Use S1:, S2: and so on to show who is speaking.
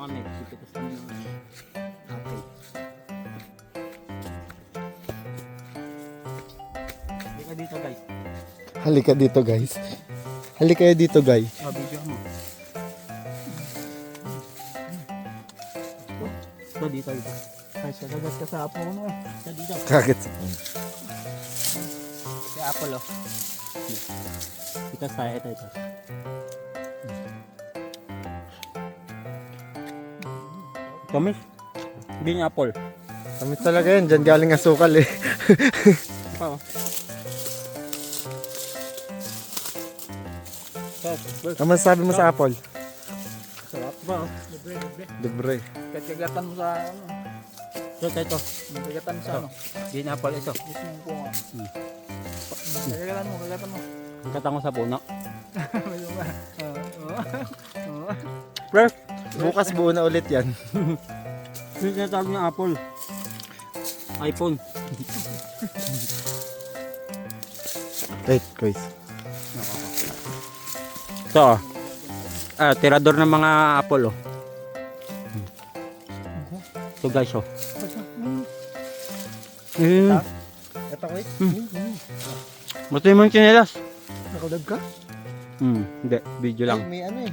S1: kami. Pipitas kami ng apple. Halika dito guys.
S2: Halika dito guys. Halika kayo dito guys.
S1: Video mo. Ito dito. Ay, sagagas ka sa apo mo. Ito dito.
S2: Kagat sa
S1: Si apple oh. Pitas tayo. Ito. Tamis. Bing apple.
S2: Tamis talaga yan. Diyan galing asukal eh.
S1: Pa oh.
S2: Ano masasabi mo sa apple?
S1: Sarap ba oh.
S2: Libre.
S3: Kagatan mo sa ano.
S1: Ito.
S3: Kagatan mo sa ano.
S1: Bing apple ito.
S3: Gusto mo po nga. Kagatan mo.
S1: Ang katang ko sa puno.
S3: Medyo ba? Oo.
S1: Fresh.
S2: Bukas buo na ulit yan.
S1: Yung tinatawag ng apple. iPhone.
S2: Wait, guys.
S1: Ito tirador ng mga apple oh. Ito guys oh.
S2: Ito ko eh.
S1: Buti mo yung chinelas.
S2: Nakadag ka?
S1: Hindi, video lang.
S2: Ay, may ano eh.